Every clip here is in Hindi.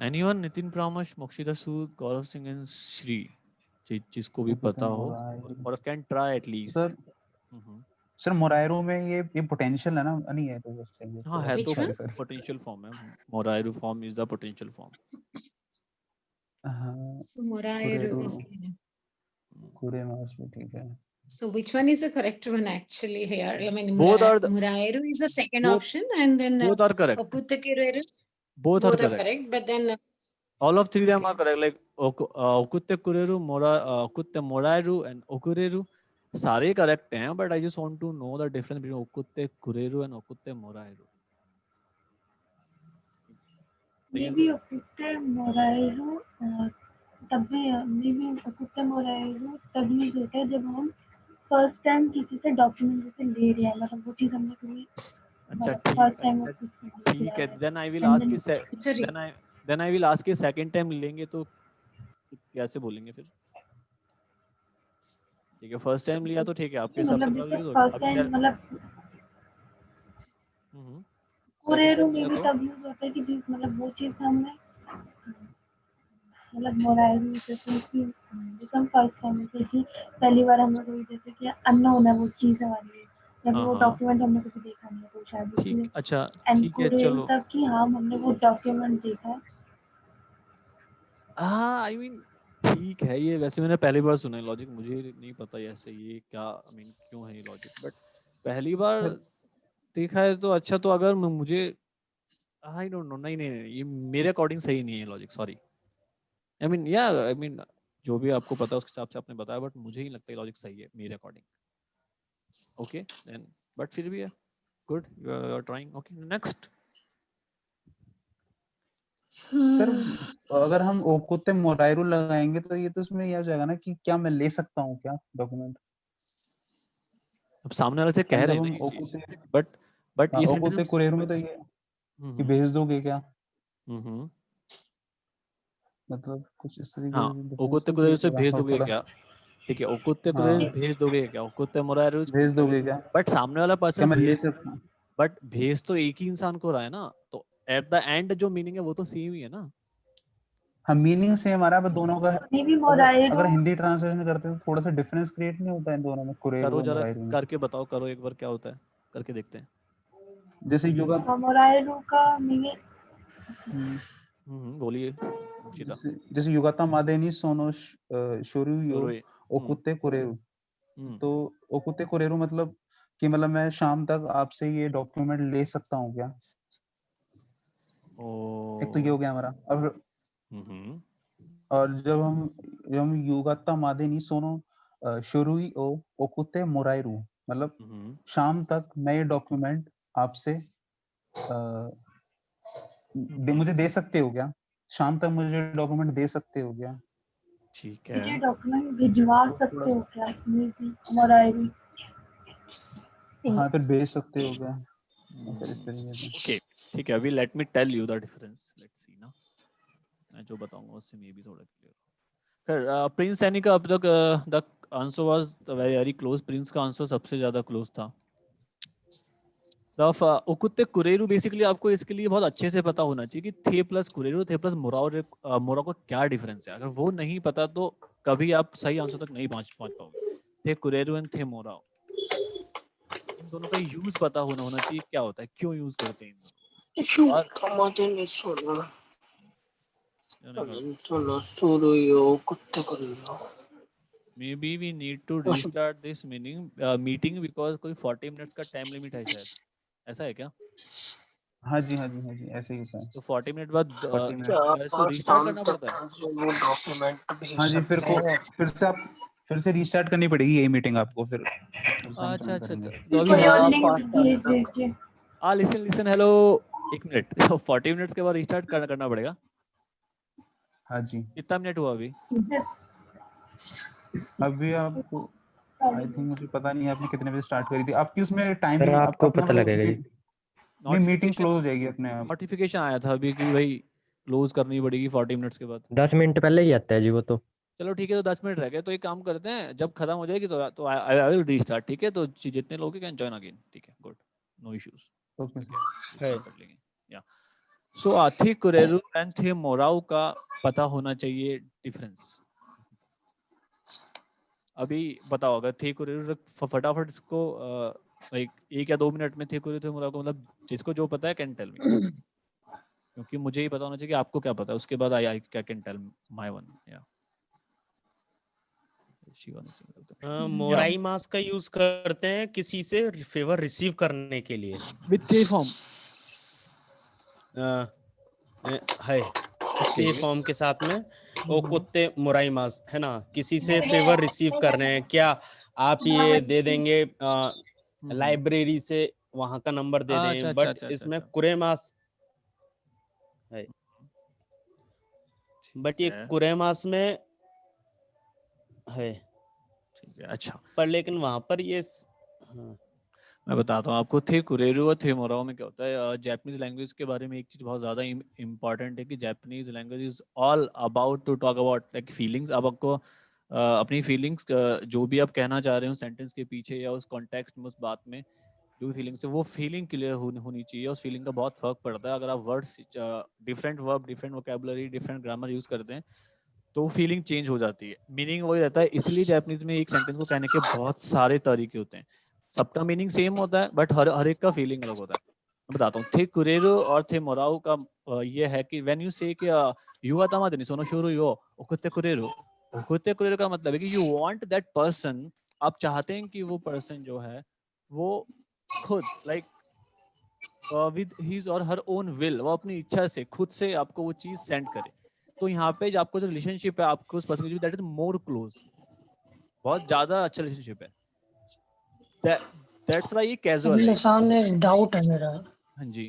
एनीवन? नितिन प्रामश, मोक्षिता सूद, गौरव सिंह एंड श्री, जिसको भी पता हो और can try at least. Sir sir मोरायरो में ये पोटेंशियल है ना? नहीं है तो बस चाहिए। हाँ है तो सॉरी सर। पोटेंशियल फॉर्म है। मोरायरो form is the potential form. हाँ Morairo. कुरेमास भी ठीक है। So which one is the correct one actually here? I mean, Both are the- Morairo is the second both- option, and then both are correct. Okuttekireru. Both are correct. But then all of three them are correct. Like Okuttekireru, Morairo and Okureru, सारे correct हैं, but I just want to know the difference between Okuttekireru and Morairo. Maybe Morairo तभी maybe Morairo तभी होता है जब हम फर्स्ट टाइम किसी से डॉक्यूमेंटेशन ले रहे हैं, मतलब वो चीज हमने कभी अच्छा ठीक है। then I will ask you second time लेंगे तो कैसे बोलेंगे फिर? ठीक है, फर्स्ट टाइम लिया तो ठीक है, आपके हिसाब से फर्स्ट टाइम मतलब कुरेरू में भी तब यूज होता है कि मतलब वो चीज हमने मतलब मोराइरो जैसे कि हम फर्स्ट टाइम जैसे कि पहली बार हम लोग जैसे कि अननोन है वो चीज हमारे लिए, जब वो डॉक्यूमेंट हमने कभी देखा नहीं है तो शायद ठीक। अच्छा ठीक है, चलो तब कि हाँ हमने वो डॉक्यूमेंट देखा है। हाँ आई मीन ठीक है, ये वैसे मैंने पहली बार सुना है लॉजिक, मुझे नहीं पता ऐसे ये क्या आई मीन क्यों है ये लॉजिक, बट पहली बार देखा है तो अच्छा। तो अगर मुझे आई डोंट नो, नहीं ये मेरे अकॉर्डिंग सही नहीं है लॉजिक, सॉरी। आई मीन जो भी आपको पता है उसके हिसाब से आपने बताया, बट मुझे ही लगता है लॉजिक सही है मेरे अकॉर्डिंग। ओके देन, बट फिर भी है good, you are trying. Okay next. Sir अगर हम ओकुते मोरायरू लगाएंगे तो ये तो उसमें यह हो जाएगा ना कि क्या मैं ले सकता हूँ क्या डॉक्यूमेंट? अब सामने वाले से कह रहे हैं ना ये चीज, बट ये ओकुते कुरेरू में तो ये कि भेज दोगे क्या? मतलब कुछ इस तरीके से ओकुते कुरेरू से भेज दोगे क्या? ठीक है, ओकुते कुरेरू भेज दोगे क्या? ओकुते मोरायरू भेज दोगे क्या? बट सामने वाला पर्सन भेज, बट भेज तो एक ही इंसान को रहा है ना, तो एट द एंड जो मीनिंग है वो तो सेम ही है ना। हाँ मीनिंग सेम आ रहा है, दोनों का अगर हिंदी ट्रांसलेशन करते हैं तो थोड़ा सा डिफरेंस क्रिएट नहीं होता है दोनों में? करो जरा करके बताओ, करो एक बार क्या होता है, करके देखते हैं। जैसे युगा मोरायरू का मीनिंग बोलिए। जैसे युगाता मादेनी सोनो शोरुयो ओकुते कुरेरू, तो ओकुते कुरेरू मतलब कि मतलब मैं शाम तक आपसे ये डॉक्यूमेंट ले सकता हूँ क्या? एक तो ये हो गया हमारा। और जब हम युगाता मादेनी सोनो शोरुई ओ ओकुते मोरायरू मतलब शाम तक मैं ये डॉक्यूमेंट आपसे मुझे दे सकते हो क्या? शाम तक मुझे डॉक्यूमेंट दे सकते हो क्या? ठीक है, मुझे डॉक्यूमेंट भिजवा सकते हो क्या? मोरायरू हाँ फिर भेज सकते हो क्या? फिर इस तरीके से। ओके ठीक है, अभी let me tell you the difference, let's see ना, मैं जो बताऊंगा उससे मे भी थोड़ा क्लियर। फिर प्रिंस सैनी का अब तक the answer was very close, Prince का आंसर सबसे ज्यादा क्लोज था। ओकुते कुरेरू बेसिकली आपको इसके लिए बहुत अच्छे से पता होना चाहिए कि थे प्लस कुरेरू, थे प्लस मोराओ का क्या डिफरेंस है। अगर वो नहीं पता तो कभी आप सही आंसर तक नहीं पहुंच पाओगे। थे कुरेरू एंड थे मोराओ, इन दोनों का यूज पता होना चाहिए, क्या होता है, क्यों यूज करते हैं इन दोनों। Maybe we need to restart this meeting because कोई 40 मिनट्स का टाइम लिमिट है शायद, ऐसा है क्या? हाँ जी ऐसे ही होता है। तो 40 मिनट बाद इसको रीस्टार्ट करना पड़ता है। हाँ जी, फिर से रीस्टार्ट करनी पड़ेगी यही मीटिंग आपको फिर। अच्छा तो अभी लिसन हेलो, एक मिनट, 40 मिनट्स के बाद रीस्टार्ट करना पड़ेगा। हाँ जी कितना मिनट हुआ अभी? अभी आपको आई थिंक मुझे पता नहीं आपने कितने बजे स्टार्ट करी थी आपकी, उसमें टाइमिंग आपको पता लगेगा जी। नहीं मीटिंग क्लोज हो जाएगी अपने आप। नोटिफिकेशन आया था अभी कि भाई क्लोज करनी पड़ेगी 40 मिनट्स के बाद। 10 मिनट पहले ही आता है जी वो तो। चलो ठीक है, तो 10 मिनट रह गए, तो एक काम करते हैं, जब खत्म हो जाएगी तो आई विल रीस्टार्ट। ठीक है, तो जितने लोग कैन जॉइन अगेन। ठीक है गुड, नो इश्यूज। ओके कर लेंगे या सो थे कुरेरू एंड थे मोराओ का पता होना चाहिए डिफरेंस। अभी बताओ, अगर थे कुरेरू फटाफट इसको लाइक 1 या 2 मिनट में थे कुरेरू थे मोराओ को, मतलब जिसको जो पता है कैन टेल मी, क्योंकि मुझे ही पता होना चाहिए कि आपको क्या पता है, उसके बाद I can tell my one. या मोराई मास का यूज करते हैं किसी से फेवर रिसीव करने के लिए विद थे फॉर्म है, थे फॉर्म के साथ में वो कुत्ते मोराई मास है ना, किसी से फेवर रिसीव कर रहे हैं, क्या आप ये दे देंगे लाइब्रेरी से वहां का नंबर दे दें, बट इसमें कुरेमास है, बट ये कुरेमास में है। ठीक है, अच्छा। पर लेकिन वहां पर ये मैं बताता हूँ आपको, थे कुरेरू और थे मोराओ में क्या होता है। जापानीज लैंग्वेज के बारे में एक चीज बहुत ज्यादा इम्पोर्टेंट है कि Japanese language is all about to talk about like feelings. अब आपको अपनी फीलिंग्स जो भी आप कहना चाह रहे हो सेंटेंस के पीछे या उस कॉन्टेक्स्ट में, उस बात में जो भी फीलिंग्स है, वो फीलिंग क्लियर होनी चाहिए। उस फीलिंग का बहुत फर्क पड़ता है। अगर आप words different verb, different vocabulary, different grammar use करते हैं तो फीलिंग चेंज हो जाती है, मीनिंग वही रहता है। इसलिए जापानीज में एक सेंटेंस को कहने के बहुत सारे तरीके होते हैं, सबका मीनिंग सेम होता है बट हर एक का फीलिंग अलग होता है। मैं बताता हूँ, थे कुरेरू और थे मोराओ का ये है कि व्हेन यू से कि युवा तमादनी सोनो शोरो यो ओकुते कुरेरू, ओकुते कुरेरू का मतलब है कि यू वांट दैट पर्सन, आप चाहते हैं कि वो पर्सन जो है वो खुद लाइक विद हिज और हर ओन विल, वो अपनी इच्छा से खुद से आपको वो चीज सेंड करे। तो यहाँ पे जो आपको जो रिलेशनशिप है आपको उस पर्सन की, दैट इज मोर क्लोज, बहुत ज्यादा अच्छा रिलेशनशिप है। दैट्स व्हाई ये कैजुअल है। सामने डाउट है मेरा। हाँ जी,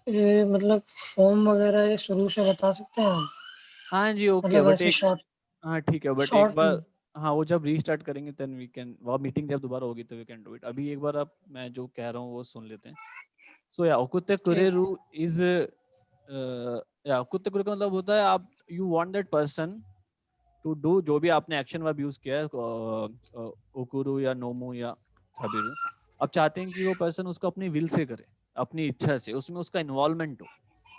ये मतलब फॉर्म वगैरह ये शुरू से बता सकते हैं हम? हाँ जी, ओके मतलब बट वैसे एक शॉर्ट हाँ ठीक है, बट एक बार हाँ वो जब रीस्टार्ट करेंगे देन वी कैन, वो मीटिंग जब दोबारा होगी तो वी कैन डू इट। अभी एक बार आप मैं जो कह रहा हूँ वो सुन लेते हैं। सो या ओकुते कुरेरू इज या ओकुते कुरेरू का मतलब होता है आप you want that person to do, जो भी आपने एक्शन वर्ब यूज किया है ओकुरु या नोमू या थाबिरु, आप चाहते हैं कि वो पर्सन उसको अपनी विल से करे, अपनी इच्छा से, उसमें उसका इन्वॉल्वमेंट हो,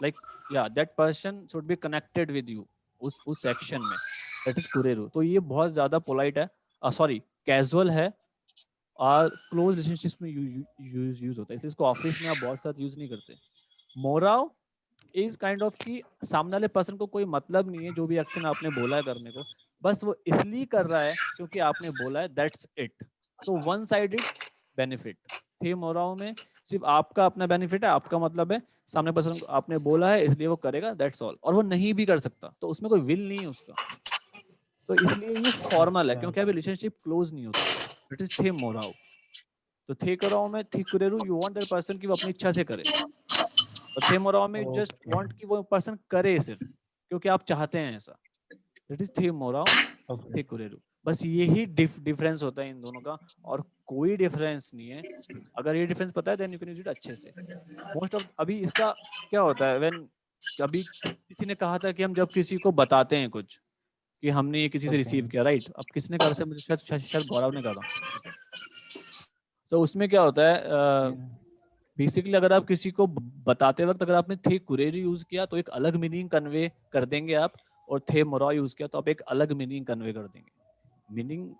लाइक या that person should be connected with you उस एक्शन में, दैट इज कुरेरू। तो ये बहुत ज्यादा पोलाइट है, सॉरी कैजुअल है और क्लोज रिलेशनशिप्स में यूज होता है, इसलिए इसको ऑफिस में आप बहुत साथ यूज नहीं करते। मोराव इज काइंड ऑफ कि सामने वाले पर्सन को कोई मतलब नहीं है जो भी एक्शन आपने बोला है करने को, बस वो इसलिए कर रहा है क्योंकि आपने बोला है, दैट्स इट। तो वन साइडेड बेनिफिट। थे मोराओ में सिर्फ आपका अपना बेनिफिट है, आपका मतलब है सामने पर्सन को आपने बोला है इसलिए वो करेगा, दैट्स ऑल, और वो नहीं भी कर सकता, तो उसमें कोई विल नहीं है उसका। तो इसलिए ये फॉर्मल है क्योंकि अभी रिलेशनशिप क्लोज नहीं होता। इट इज थे मोराओ। तो थे कराओ में थे कुरेरू, यू वांट दैट पर्सन कि वो अपनी इच्छा से करे, और थे मोराओ में जस्ट वांट कि वो पर्सन करे सिर्फ क्योंकि आप चाहते हैं ऐसा। दैट इज थे मोराओ, थे कुरेरू। बस यही डिफरेंस होता है इन दोनों का, और कोई डिफरेंस नहीं है। अगर ये डिफरेंस पता है then you can use it अच्छे से। मोस्ट ऑफ अभी इसका क्या होता है, व्हेन अभी किसी ने कहा था कि हम जब किसी को बताते हैं कुछ कि हमने ये किसी से रिसीव किया, राइट? अब किसने कहा था, मुझे शायद गौरव ने कहा था। तो उसमें क्या होता है, बेसिकली अगर आप किसी को बताते वक्त अगर आपने थे कुरेरू यूज किया तो एक अलग मीनिंग कन्वे कर देंगे आप, और थे मोराओ यूज किया तो आप एक अलग मीनिंग कन्वे कर देंगे। मीनिंग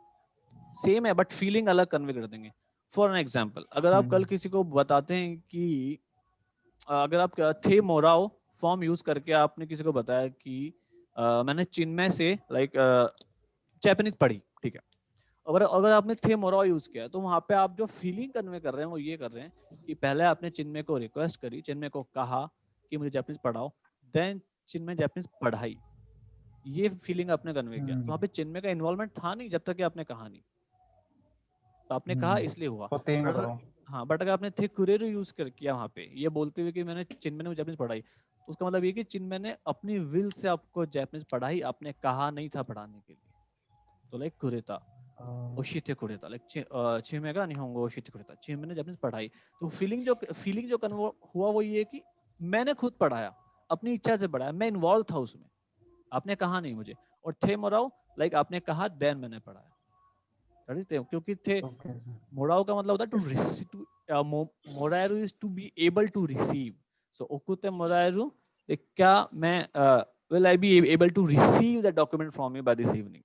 सेम है बट फीलिंग अलग कन्वे कर देंगे। फॉर एन एग्जांपल, अगर आप कल किसी को बताते हैं कि अगर आप थे मोराओ फॉर्म यूज करके आपने किसी को बताया कि मैंने चिन्मय से लाइक जापानीज पढ़ी, ठीक है, अगर अगर आपने थे मोराओ यूज किया तो वहां पे आप जो फीलिंग कन्वे कर रहे हैं वो ये कर रहे हैं कि पहले आपने चिन्मय को रिक्वेस्ट करी, चिन्मय को कहा कि मुझे जापानीज पढ़ाओ, देन चिन्मय जापानीज पढ़ाई, ये फीलिंग आपने कन्वे किया। तो वहाँ पे चिन्मय का इन्वॉल्वमेंट था नहीं जब तक कि आपने कहा नहीं, तो आपने कहा इसलिए हुआ। हाँ, बट अगर आपने थे कुरेरू यूज कर किया वहाँ पे ये बोलते हुए कि मैंने चिन्मय ने जापानीज पढ़ाई, तो उसका मतलब ये कि चिन्मय ने अपनी विल से आपको जापानीज पढ़ाई, आपने कहा नहीं था पढ़ाने के लिए। तो लाइक कुरेता ओशिते कुरेता, लाइक चिन्मय का निहोंगो ओशिते कुरेता, चिन्मय ने जापानीज पढ़ाई। तो फीलिंग जो कन्वर्ट हुआ वो ये कि मैंने खुद पढ़ाया, अपनी इच्छा से पढ़ाया, मैं इन्वॉल्व था उसमें, आपने कहा नहीं मुझे। और थे मोराओ लाइक आपने कहा देन मैंने पढ़ाया, क्योंकि थे मोराओ का मतलब होता है moraeru is to be able to receive. So okute moraeru, क्या मैं will I be able to receive the document from you by this evening?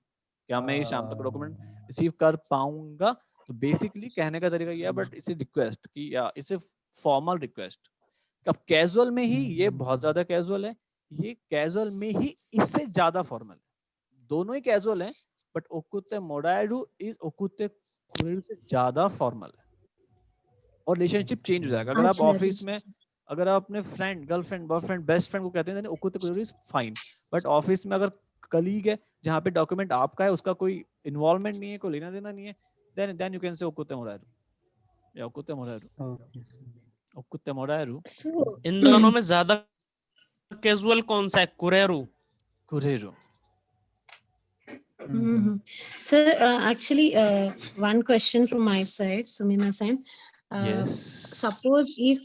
क्या मैं शाम तक डॉक्यूमेंट रिसीव कर पाऊंगा? तो बेसिकली कहने का तरीका ये है, बट इसे रिक्वेस्ट की या इसे फॉर्मल रिक्वेस्ट. अब कैजुअल में ही ये बहुत ज्यादा कैजुअल है, ये कैजुअल में ही इससे ज्यादा फॉर्मल है. दोनों ही कैजुअल हैं, बट ओकुते मोराएरू इज ओकुते कुरेरू से ज्यादा फॉर्मल है. और रिलेशनशिप चेंज हो जाएगा. अगर आप ऑफिस में, अगर आप अपने friend, girlfriend, boyfriend, best friend को कहते हैं ओकुते कुरेरू इज फाइन, बट ऑफिस में अगर कलीग है जहाँ पे डॉक्यूमेंट आपका है, उसका कोई इन्वॉल्वमेंट नहीं है, कोई लेना देना नहीं है, देन यू कैन से ओकुते मोराएरू या ओकुते मोराएरू. ओकुते मोराएरू. इन दोनों में ज्यादा कैजुअल कौन सा है? कुरेरू. कुरेरू. Sir, actually, one question from my side, Sumima-san. Yes. Suppose if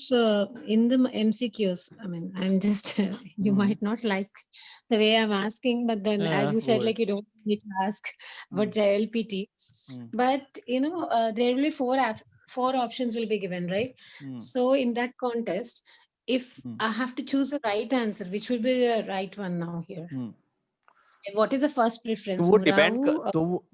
in the MCQs, I mean, I'm just, you might not like the way I'm asking, but then as you said, like you don't need to ask what's LPT. But, you know, there will be four options will be given, right? So in that contest, if I have to choose the right answer, which will be the right one now here? What is the first preference?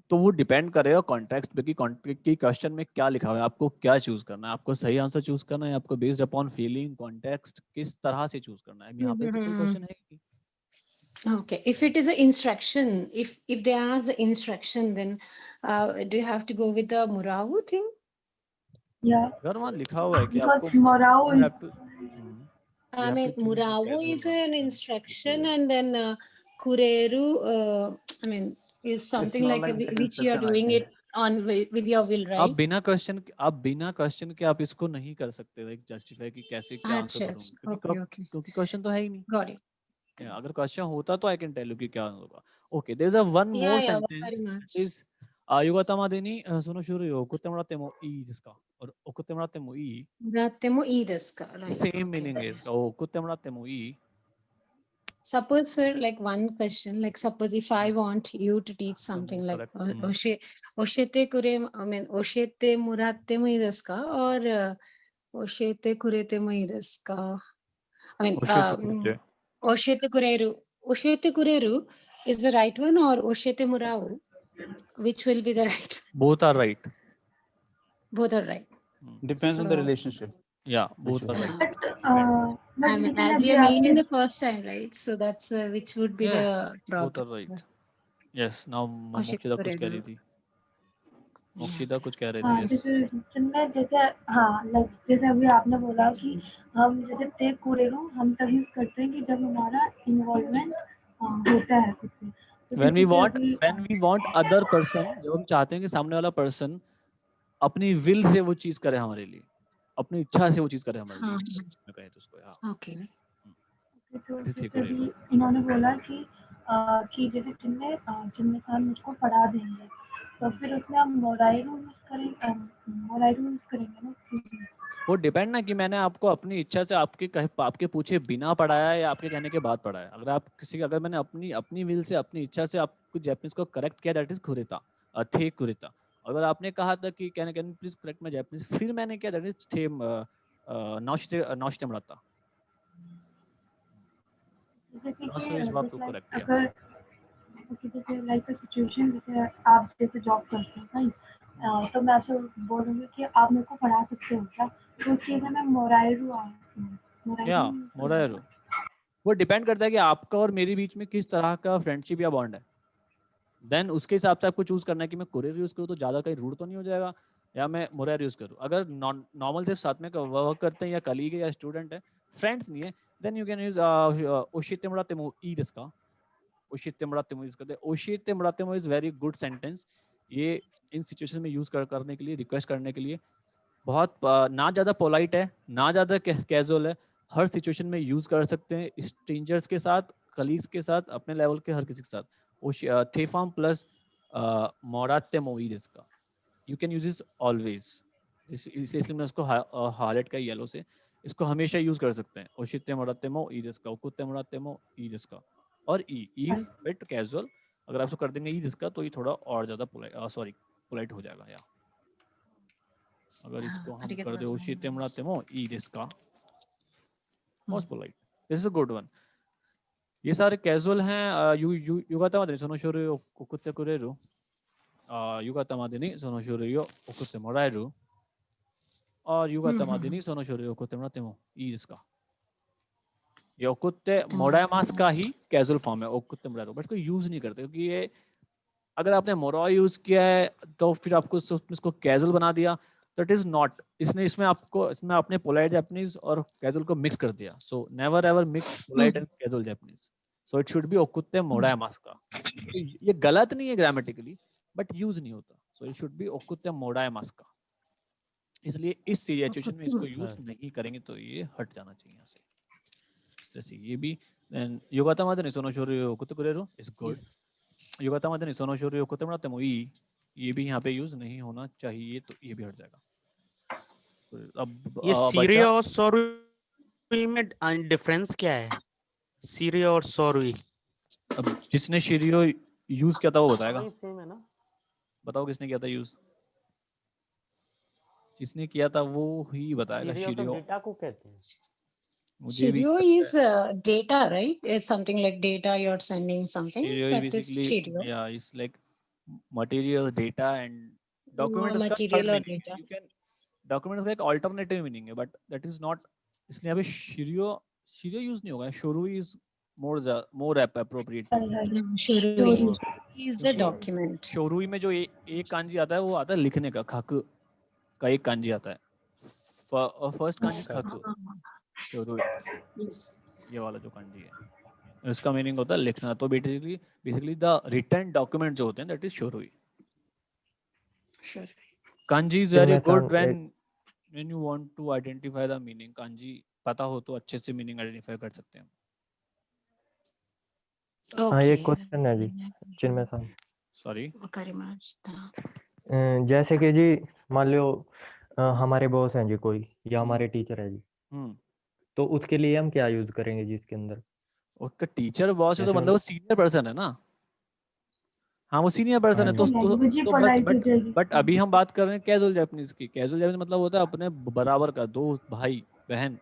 तो वो डिपेंड करेगा कॉन्टेक्स्ट पे कि क्वेश्चन में क्या लिखा हुआ है, आपको क्या चूज करना है, आपको सही आंसर चूज करना है, आपको बेस्ड अपॉन फीलिंग, कॉन्टेक्स्ट, किस तरह से चूज करना है. यहाँ पे तो कोई क्वेश्चन है ही. Okay, if it is an instruction, if they ask the instruction, then do you have to go with the Murahu thing? Yeah. अगर वहाँ लिखा हुआ है कि आपको Murahu. I mean, Murahu is an instruction, and then Kureru, I mean, is something like which you are doing it on with your will, right? आप बिना क्वेश्चन के आप इसको नहीं कर सकते, लाइक जस्टिफाई कि कैसे क्या आंसर करूंगा, क्योंकि क्वेश्चन तो है ही नहीं. Got it. अगर क्वेश्चन होता तो आई कैन टेल यू कि क्या होगा. Okay, there is a one more sentence is युगातामा देनी सुनो शुरू यो ओकुते मोरातेमो ई जिसका, और ओकुते मोरातेमो ई मोरातेमो ई जिसका, right? सेम मीनिंग है इसका. ओकुते मोरातेमो ई. Suppose, sir, like one question, like suppose if I want you to teach something like oshete kure, I mean oshete muratte mo desu ka or oshete kurete mo desu ka? I mean oshete kureru is the right one, or oshete murau, which will be the right? Both are right. Both are right. Depends on the relationship. Yeah, both are right. I mean, as we are meeting the first time, right? So that's which would be the problem. Both are right. Yes. Now Mokshida कुछ कह रही थी. मोक्षिता कुछ कह रही थी. जैसे अभी आपने बोला कि हम जैसे टेक कुरेरू हम तभी यूज करते हैं कि जब हमारा इन्वॉल्वमेंट होता है कुछ में. When we want other person, जब हम चाहते हैं कि सामने वाला person अपनी will से वो चीज करे हमारे लिए, अपनी इच्छा से वो चीज करे हमारे लिए, मैं कहे तो उसको. हाँ. Okay. तो इन्होंने बोला कि जैसे जिनने साल मुझको पढ़ा देंगे, तो फिर उसमें हम मोराइरू यूज करेंगे ना. वो डिपेंड ना कि मैंने आपको अपनी इच्छा से आपके पूछे बिना पढ़ाया या आपके कहने के बाद पढ़ाया. अगर मैंने अपनी विल से, अपनी इच्छा से आपको जापानीज को करेक्ट किया, दैट इज कुरेता, थे कुरेता. अगर आपने कहा था कि can please correct my Japanese, फिर मैंने किया, दैट इज थे नॉशिते मुराता. जैसे लाइक सिचुएशन, जैसे आप जैसे जॉब करते हैं, तो मैं आपसे बोलूंगी कि आप मेरे को पढ़ा सकते हो क्या, तो उस केस में मैं मोराइरू. वो डिपेंड करता है कि आपका और मेरे बीच में किस तरह का फ्रेंडशिप या बॉन्ड है. देन उसके हिसाब से आपको चूज करना है कि मैं कुरेरू यूज करूँ तो ज्यादा कहीं रूड तो नहीं हो जाएगा, या मैं मोराइरू यूज करूँ. अगर नॉर्मल सिर्फ साथ में वर्क करते हैं, या कलीग है, या स्टूडेंट है, फ्रेंड्स नहीं है, देन यू कैन यूज ओशिते मुरातेमो ई देसु का. ओशिते मुरातेमो यूज करते हैं. ओशिते मुरातेमो इज वेरी गुड सेंटेंस. ये इन सिचुएशन में यूज करने के लिए, रिक्वेस्ट करने के लिए बहुत ना ज्यादा पोलाइट है, ना ज्यादा कैजुअल है. हर सिचुएशन में यूज कर सकते हैं, स्ट्रेंजर्स के साथ, कलीग्स के साथ, अपने लेवल के हर किसी के साथ. थे फॉर्म प्लस मोरातेमो ई देसु का, you can use this always. इसलिए मैं उसको हाईलाइट का येलो से, इसको हमेशा यूज कर सकते हैं. ओशिते मोरातेमो ई देसु का, ओकुते मोरातेमो ई देसु का. और ई इज बिट कैजुअल. अगर आप उसको कर देंगे ई देसु का, तो ये थोड़ा और ज्यादा पोलाइट हो जाएगा. या अगर इसको हम ありが कर とう दे ござい ओशीते ます मुराते मो ई जिसका うん most polite, this is a good one. ये सारे कैजुअल हैं. युगाता मादे सोनो शोरू यो ओकुत्ते कुरेरु, युगाता मादे नि सोनो शोरू यो ओकुत्ते मोराएरु, और युगाता मादे नि सोनो शोरू यो ओकुत्ते मोराते मो ई जिसका. ये ओकुत्ते मोराएमास का ही कैजुअल फॉर्म है ओकुत्ते मोराएरु, बट इसको यूज नहीं करते क्योंकि ये अगर आपने मोरा यूज किया है तो फिर आपको इसको कैजुअल बना दिया, दैट इज नॉट. इसमें आपने पोलाइट जापानीज और कैजुअल को मिक्स कर दिया. So never ever mix polite and casual Japanese. So it should be ओकुत्ते मोराएमास का. तो ये गलत नहीं है ग्रामेटिकली, बट यूज नहीं होता. सो इट शुड बी ओकुत्ते मोराएमास का. इसलिए इस सिचुएशन में इसको यूज नहीं करेंगे तो ये हट जाना चाहिए यहाँ से. जैसे ये भी युगाता मादे नि सोनो शोरू यो ओकुत्ते कुरेरु इज गुड. युगाता मादे नि सोनो शोरू यो ओकुत्ते मोराते मो ई, ये भी यहाँ पे यूज नहीं होना चाहिए, तो ये भी हट जाएगा. अब ये सीरी बचा और सोरुई में डिफरेंस क्या है? सीरी और सोरुई. अब जिसने शिरियो यूज किया था वो बताएगा. सेम है ना? बताओ किसने किया था यूज. जिसने किया था वो ही बताएगा. सीरी तो शिरियो डेटा को कहते हैं. मुझे भी Stereo is data, right? It's something like data you're sending something. शिरियो That is बेसिकली stereo. या it's like material data and document. इसका third Material or meaning data. है. यू कैन डॉक्यूमेंट का एक अल्टरनेटिव मीनिंग है, बट दैट इज नॉट. इसलिए अभी शिरियो यूज नहीं होगा. शोरुई is more appropriate. No, Stereo is a document. शोरुई में जो एक कांजी आता है वो आता है लिखने का. खाकु का एक कांजी आता है. फर्स्ट कांजी खाकु. शोरुई Yes. ये वाला जो कांजी है इसका मीनिंग होता है लिखना. तो बेसिकली द रिटन डॉक्यूमेंट जो होते हैं दैट इज शोरुई. Sure. Kanji is very good when you want to identify the meaning. Kanji पता हो तो अच्छे से मीनिंग आइडेंटिफाई कर सकते हैं. हाँ, ये Okay. क्वेश्चन है जी चिन्मय सान. सॉरी. वकारिमाशिता. जैसे कि जी मान लो हमारे बॉस हैं जी कोई, या हमारे टीचर है जी, तो उसके लिए हम क्या यूज करेंगे जी इसके अंदर? उसका टीचर बॉस है तो जैसे मतलब वो सीनियर पर्सन है ना. हाँ वो सीनियर पर्सन हाँ है तो जी. लैंग्वेज ही पोलाइट हो जाएगी. बट अभी हम बात कर रहे हैं कैजुअल जापानीज की. कैजुअल जापानीज मतलब होता है अपने बराबर का, दोस्त, भाई, बहन.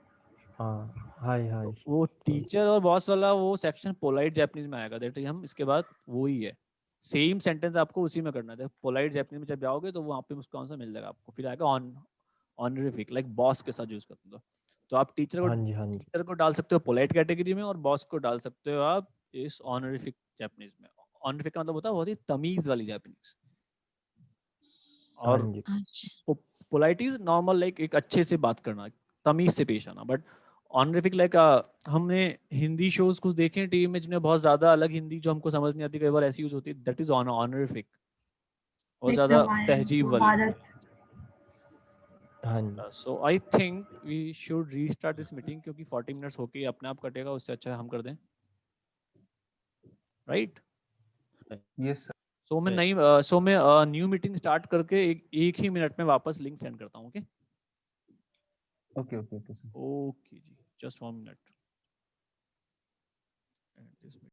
हाँ, हाय हाय. वो टीचर और बॉस वाला वो सेक्शन पोलाइट जापानीज में आएगा. दैट हम इसके बाद वो ही है. सेम सेंटेंस आपको उसी में करना है. पोलाइट जापानीज में जब जाओगे तो वहाँ पे उसका आंसर मिल जाएगा आपको. फिर आएगा ऑनरिफिक, लाइक बॉस के साथ यूज करते हो. तो आप हाँ जी, हाँ जी. टीचर को डाल सकते हो पोलाइट कैटेगरी में और बॉस को डाल सकते हो आप इस ऑनरिफिक जापानीज में. ऑनरिफिक का मतलब होता है बहुत ही तमीज वाली जापानीज. हाँ और जी. पोलाइट इज नॉर्मल, लाइक एक अच्छे से बात करना, तमीज से पेश आना. बट ऑनरिफिक लाइक हमने हिंदी शोज कुछ देखे हैं टीवी में जिनमें बहुत ज्यादा अलग हिंदी जो हमको समझ नहीं आती, कई बार ऐसी यूज होती है. दैट इज ऑनरिफिक, बहुत ज्यादा तहजीब वाली. हाँ जी. So I think we should restart this meeting क्योंकि 40 मिनट्स होके अपने आप कटेगा. उससे अच्छा हम कर दें. राइट. Yes sir. सो मैं न्यू मीटिंग स्टार्ट करके एक ही मिनट में वापस लिंक सेंड करता हूँ. Okay okay sir. ओके जी, जस्ट 1 मिनट.